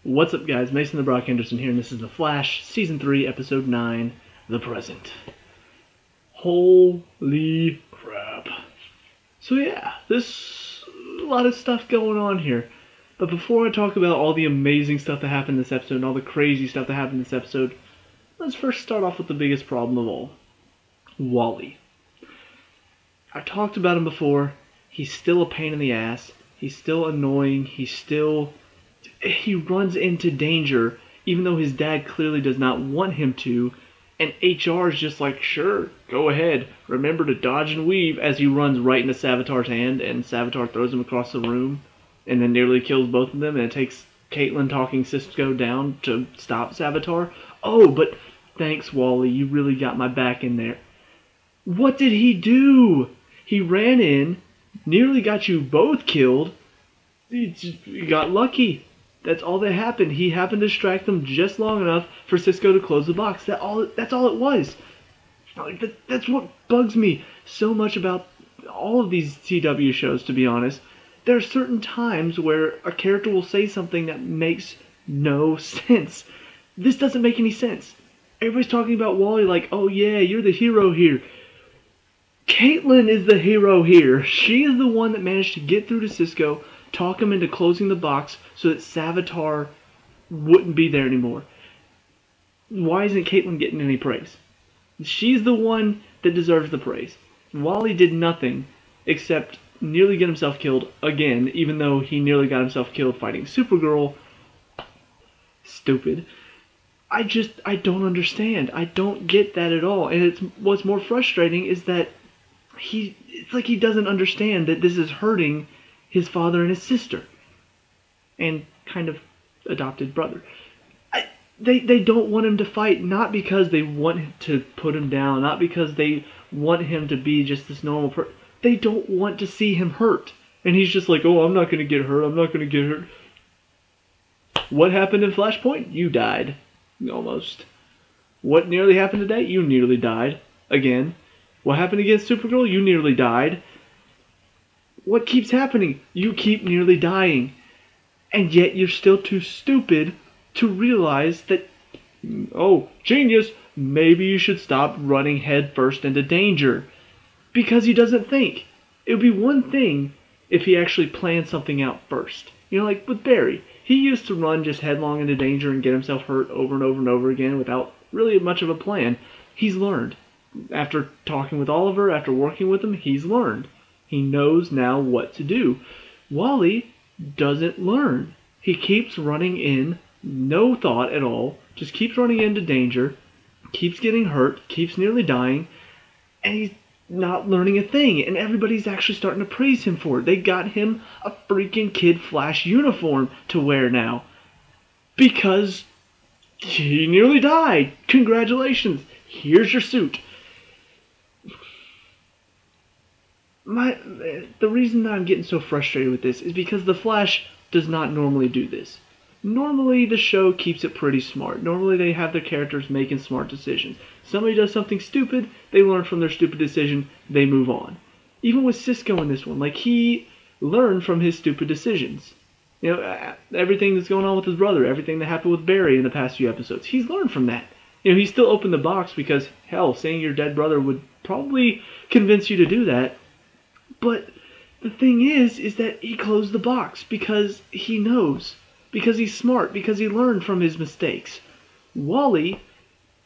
What's up, guys? Mason the Brock Henderson here, and this is The Flash, Season 3, Episode 9, The Present. Holy crap. So yeah, there's a lot of stuff going on here. But before I talk about all the amazing stuff that happened in this episode and all the crazy stuff that happened in this episode, let's first start off with the biggest problem of all. Wally. I've talked about him before. He's still a pain in the ass. He's still annoying. He runs into danger, even though his dad clearly does not want him to, and HR is just like, sure, go ahead. Remember to dodge and weave, as he runs right into Savitar's hand, and Savitar throws him across the room, and then nearly kills both of them, and it takes Caitlin talking Cisco down to stop Savitar. Oh, but thanks, Wally, you really got my back in there. What did he do? He ran in, nearly got you both killed. He got lucky. That's all that happened. He happened to distract them just long enough for Cisco to close the box. That's all it was. That's what bugs me so much about all of these CW shows, to be honest. There are certain times where a character will say something that makes no sense. This doesn't make any sense. Everybody's talking about Wally like, oh yeah, you're the hero here. Caitlin is the hero here. She is the one that managed to get through to Cisco, talk him into closing the box so that Savitar wouldn't be there anymore. Why isn't Caitlin getting any praise? She's the one that deserves the praise. Wally did nothing except nearly get himself killed again, even though he nearly got himself killed fighting Supergirl. Stupid. I don't understand. I don't get that at all. And what's more frustrating is that it's like he doesn't understand that this is hurting his father and his sister, and kind of adopted brother. They don't want him to fight, not because they want to put him down, not because they want him to be just this normal person. They don't want to see him hurt. And he's just like, oh, I'm not going to get hurt, I'm not going to get hurt. What happened in Flashpoint? You died. Almost. What nearly happened today? You nearly died. Again. What happened against Supergirl? You nearly died. What keeps happening? You keep nearly dying. And yet you're still too stupid to realize that, oh, genius, maybe you should stop running headfirst into danger. Because he doesn't think. It would be one thing if he actually planned something out first. You know, like with Barry. He used to run just headlong into danger and get himself hurt over and over and over again without really much of a plan. He's learned. After talking with Oliver, after working with him, he's learned. He knows now what to do. Wally doesn't learn. He keeps running in, no thought at all, just keeps running into danger, keeps getting hurt, keeps nearly dying, and he's not learning a thing. And everybody's actually starting to praise him for it. They got him a freaking Kid Flash uniform to wear now. Because he nearly died. Congratulations. Here's your suit. The reason that I'm getting so frustrated with this is because The Flash does not normally do this. Normally the show keeps it pretty smart. Normally they have their characters making smart decisions. Somebody does something stupid, they learn from their stupid decision, they move on. Even with Cisco in this one, like, he learned from his stupid decisions. You know, everything that's going on with his brother, everything that happened with Barry in the past few episodes, he's learned from that. You know, he still opened the box because, hell, seeing your dead brother would probably convince you to do that. But the thing is that he closed the box because he knows, because he's smart, because he learned from his mistakes. Wally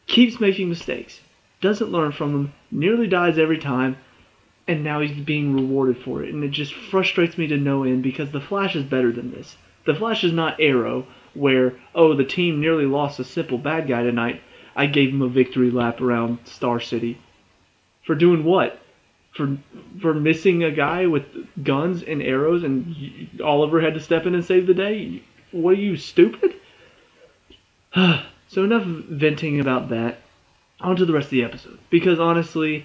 keeps making mistakes, doesn't learn from them, nearly dies every time, and now he's being rewarded for it. And it just frustrates me to no end because The Flash is better than this. The Flash is not Arrow, where, oh, the team nearly lost a simple bad guy tonight, I gave him a victory lap around Star City. For doing what? For missing a guy with guns and arrows and Oliver had to step in and save the day? What are you, stupid? So enough venting about that. On to the rest of the episode. Because honestly,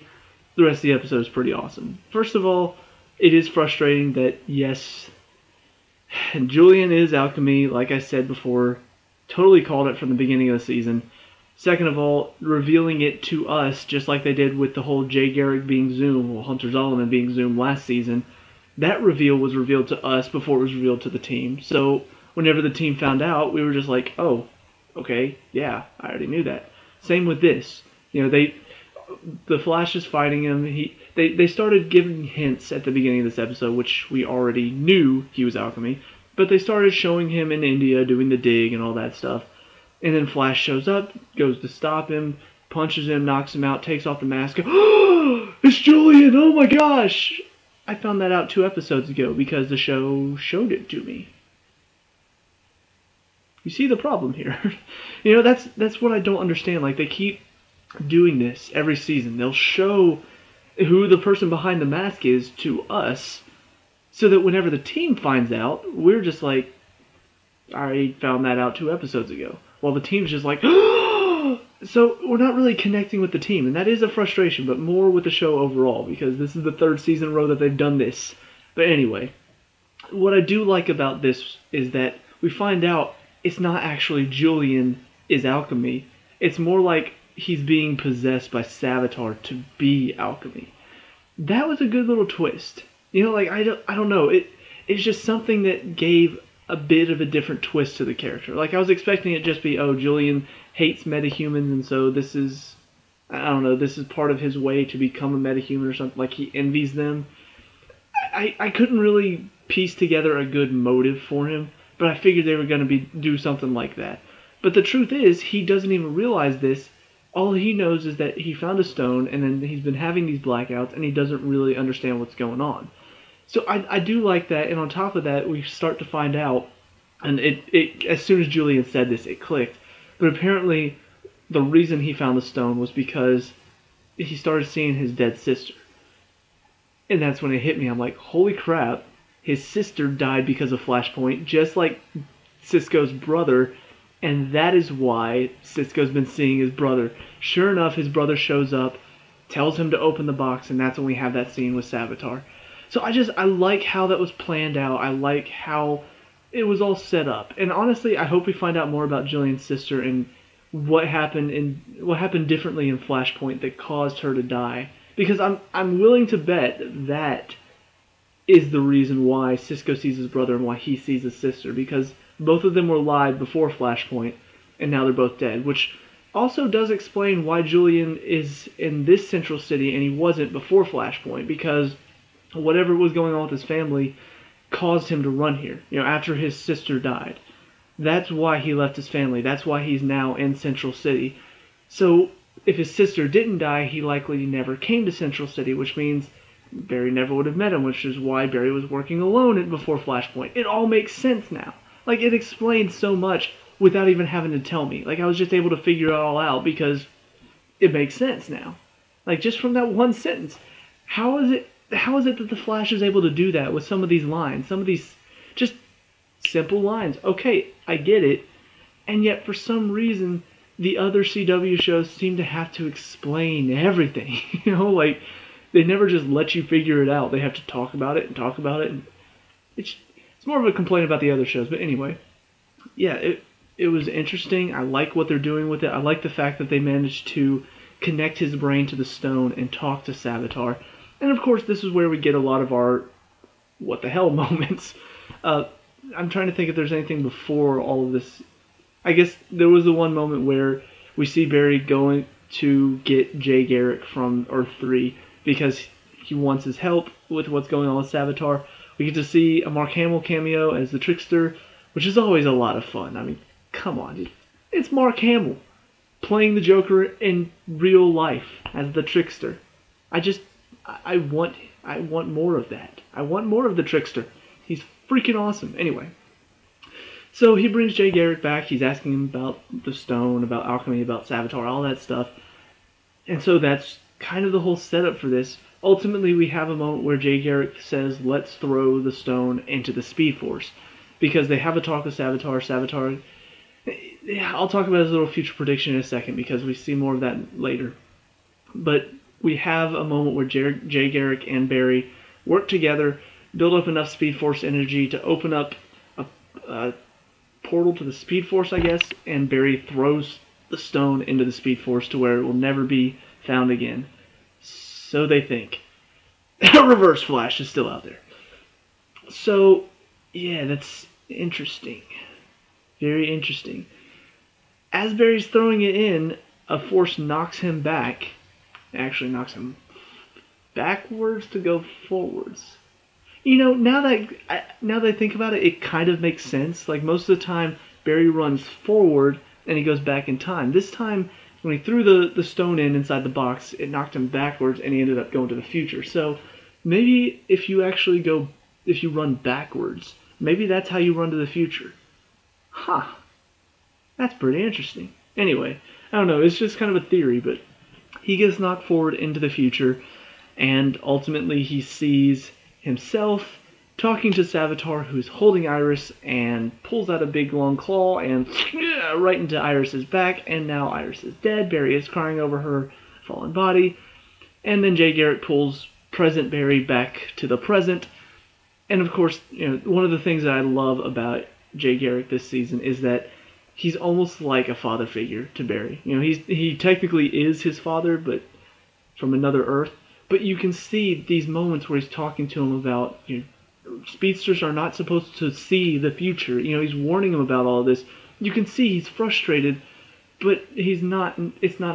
the rest of the episode is pretty awesome. First of all, it is frustrating that, yes, Julian is alchemy, like I said before. Totally called it from the beginning of the season. Second of all, revealing it to us, just like they did with the whole Jay Garrick being Zoom, or Hunter Zolomon being Zoom last season, that reveal was revealed to us before it was revealed to the team. So whenever the team found out, we were just like, oh, okay, yeah, I already knew that. Same with this. The Flash is fighting him. They started giving hints at the beginning of this episode, which we already knew he was Alchemy, but they started showing him in India doing the dig and all that stuff. And then Flash shows up, goes to stop him, punches him, knocks him out, takes off the mask. Oh, it's Julian! Oh my gosh! I found that out 2 episodes ago because the show showed it to me. You see the problem here. That's what I don't understand. Like, they keep doing this every season. They'll show who the person behind the mask is to us, so that whenever the team finds out, we're just like, I already found that out 2 episodes ago. While the team's just like, so we're not really connecting with the team, and that is a frustration, but more with the show overall, because this is the 3rd season in a row that they've done this. But anyway, what I do like about this is that we find out it's not actually Julian is Alchemy. It's more like he's being possessed by Savitar to be Alchemy. That was a good little twist. I don't know. It's just something that gave a bit of a different twist to the character. Like, I was expecting it just be, oh, Julian hates metahumans, and so this is part of his way to become a metahuman or something. Like, he envies them. I couldn't really piece together a good motive for him, but I figured they were going to do something like that. But the truth is, he doesn't even realize this. All he knows is that he found a stone, and then he's been having these blackouts, and he doesn't really understand what's going on. So I do like that, and on top of that, we start to find out, and it as soon as Julian said this, it clicked. But apparently, the reason he found the stone was because he started seeing his dead sister. And that's when it hit me. I'm like, holy crap, his sister died because of Flashpoint, just like Cisco's brother, and that is why Cisco's been seeing his brother. Sure enough, his brother shows up, tells him to open the box, and that's when we have that scene with Savitar. So I like how that was planned out. I like how it was all set up. And honestly, I hope we find out more about Julian's sister and what happened differently in Flashpoint that caused her to die. Because I'm willing to bet that is the reason why Cisco sees his brother and why he sees his sister. Because both of them were alive before Flashpoint, and now they're both dead. Which also does explain why Julian is in this central city and he wasn't before Flashpoint. Because whatever was going on with his family caused him to run here, after his sister died. That's why he left his family. That's why he's now in Central City. So, if his sister didn't die, he likely never came to Central City, which means Barry never would have met him, which is why Barry was working alone before Flashpoint. It all makes sense now. Like, it explains so much without even having to tell me. Like, I was just able to figure it all out because it makes sense now. Like, just from that one sentence. How is it that the Flash is able to do that with some of these lines? Some of these just simple lines. Okay, I get it. And yet, for some reason, the other CW shows seem to have to explain everything. Like, they never just let you figure it out. They have to talk about it and talk about it. And it's more of a complaint about the other shows. But anyway, yeah, it was interesting. I like what they're doing with it. I like the fact that they managed to connect his brain to the stone and talk to Savitar. And of course, this is where we get a lot of our what the hell moments. I'm trying to think if there's anything before all of this. I guess there was the one moment where we see Barry going to get Jay Garrick from Earth 3 because he wants his help with what's going on with Savitar. We get to see a Mark Hamill cameo as the Trickster, which is always a lot of fun. I mean, come on. It's Mark Hamill playing the Joker in real life as the Trickster. I want more of that. I want more of the Trickster. He's freaking awesome. Anyway. So he brings Jay Garrick back. He's asking him about the stone, about alchemy, about Savitar, all that stuff. And so that's kind of the whole setup for this. Ultimately, we have a moment where Jay Garrick says, let's throw the stone into the Speed Force. Because they have a talk with Savitar. Savitar, I'll talk about his little future prediction in a second because we see more of that later. But we have a moment where Jay Garrick and Barry work together, build up enough Speed Force energy to open up a portal to the Speed Force, I guess, and Barry throws the stone into the Speed Force to where it will never be found again. So they think. Reverse Flash is still out there. So, yeah, that's interesting. Very interesting. As Barry's throwing it in, a force knocks him back. It actually knocks him backwards to go forwards. Now that I think about it, it kind of makes sense. Like most of the time, Barry runs forward and he goes back in time. This time, when he threw the stone inside the box, it knocked him backwards and he ended up going to the future. So maybe if you run backwards, maybe that's how you run to the future. Huh. That's pretty interesting. Anyway, I don't know. It's just kind of a theory, but he gets knocked forward into the future, and ultimately he sees himself talking to Savitar, who's holding Iris, and pulls out a big long claw and right into Iris's back, and now Iris is dead. Barry is crying over her fallen body, and then Jay Garrick pulls present Barry back to the present. And of course, one of the things that I love about Jay Garrick this season is that he's almost like a father figure to Barry. He technically is his father, but from another Earth. But you can see these moments where he's talking to him about, speedsters are not supposed to see the future. He's warning him about all this. You can see he's frustrated, but it's not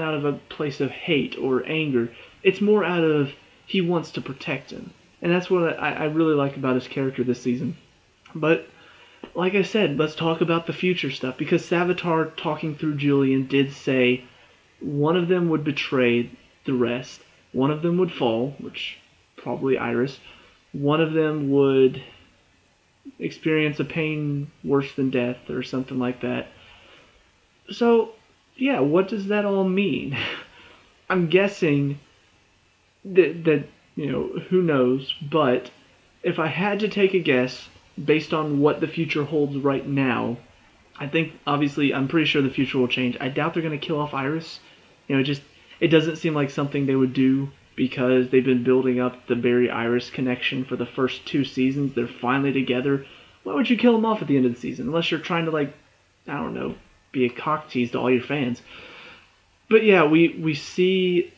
out of a place of hate or anger. It's more out of he wants to protect him. And that's what I really like about his character this season. But like I said, let's talk about the future stuff, because Savitar, talking through Julian, did say one of them would betray the rest, one of them would fall, which probably Iris, one of them would experience a pain worse than death or something like that. So, yeah, what does that all mean? I'm guessing that who knows, but if I had to take a guess, based on what the future holds right now, I think, obviously, I'm pretty sure the future will change. I doubt they're going to kill off Iris. It doesn't seem like something they would do, because they've been building up the Barry-Iris connection for the first 2 seasons. They're finally together. Why would you kill them off at the end of the season? Unless you're trying to, be a cock tease to all your fans. But yeah, we see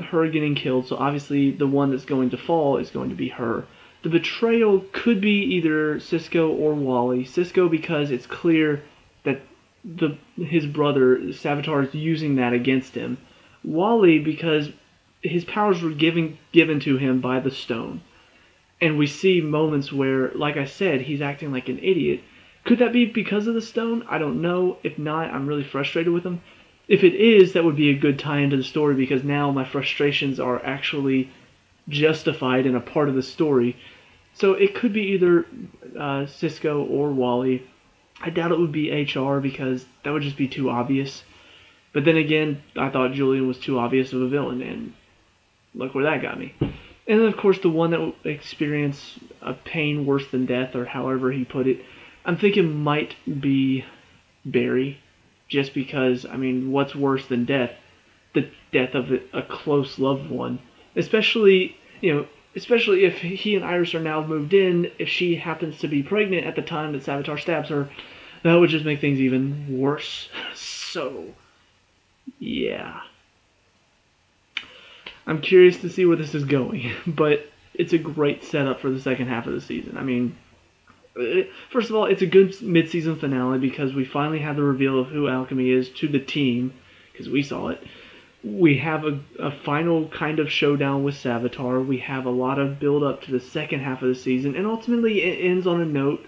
her getting killed, so obviously the one that's going to fall is going to be her. The betrayal could be either Cisco or Wally. Cisco, because it's clear that his brother, Savitar, is using that against him. Wally, because his powers were given to him by the stone. And we see moments where, like I said, he's acting like an idiot. Could that be because of the stone? I don't know. If not, I'm really frustrated with him. If it is, that would be a good tie into the story, because now my frustrations are actually justified in a part of the story. So it could be either Cisco or Wally. I doubt it would be HR, because that would just be too obvious. But then again, I thought Julian was too obvious of a villain, and look where that got me. And then, of course, the one that will experience a pain worse than death, or however he put it, I'm thinking might be Barry. Just because, what's worse than death? The death of a close loved one. Especially if he and Iris are now moved in, if she happens to be pregnant at the time that Savitar stabs her, that would just make things even worse. So, yeah. I'm curious to see where this is going, but it's a great setup for the second half of the season. First of all, it's a good mid-season finale, because we finally have the reveal of who Alchemy is to the team, because we saw it. We have a final kind of showdown with Savitar. We have a lot of build-up to the second half of the season, and ultimately it ends on a note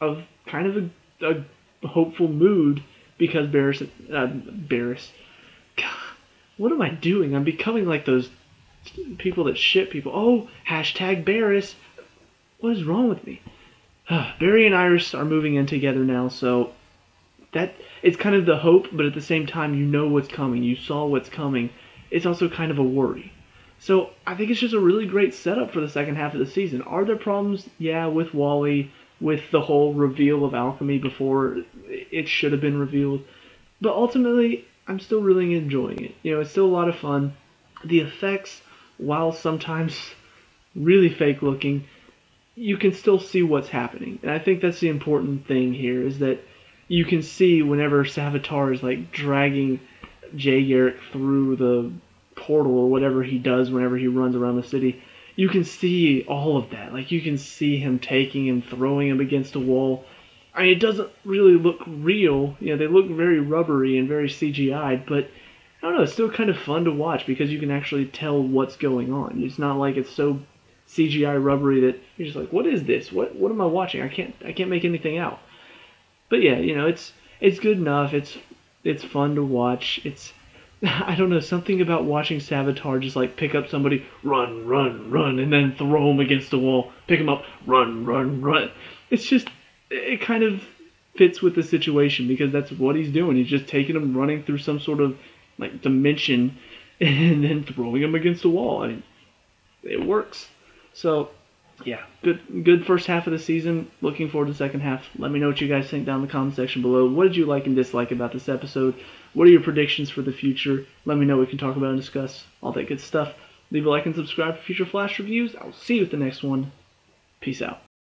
of kind of a hopeful mood, because Barris. God, what am I doing? I'm becoming like those people that shit people. Oh, #Barris. What is wrong with me? Barry and Iris are moving in together now, so that it's kind of the hope, but at the same time, you know what's coming. You saw what's coming. It's also kind of a worry. So I think it's just a really great setup for the second half of the season. Are there problems? Yeah, with Wally, with the whole reveal of Alchemy before it should have been revealed. But ultimately, I'm still really enjoying it. It's still a lot of fun. The effects, while sometimes really fake looking, you can still see what's happening. And I think that's the important thing here, is that you can see whenever Savitar is dragging Jay Garrick through the portal or whatever he does whenever he runs around the city. You can see all of that. You can see him taking him, throwing him against a wall. I mean, it doesn't really look real. You know, they look very rubbery and very CGI'd, but I don't know, it's still kind of fun to watch because you can actually tell what's going on. It's not like it's so CGI rubbery that you're just like, what is this? What am I watching? I can't make anything out. But yeah, you know, it's good enough. It's fun to watch. It's I don't know, something about watching Savitar just like pick up somebody, run, run, run, and then throw them against the wall, pick them up, run, run, run. It's just, it kind of fits with the situation because that's what he's doing. He's just taking them running through some sort of like dimension and then throwing them against the wall. I mean, it works. So, yeah, good first half of the season. Looking forward to the second half. Let me know what you guys think down in the comment section below. What did you like and dislike about this episode? What are your predictions for the future? Let me know. We can talk about and discuss all that good stuff. Leave a like and subscribe for future Flash reviews. I'll see you at the next one. Peace out.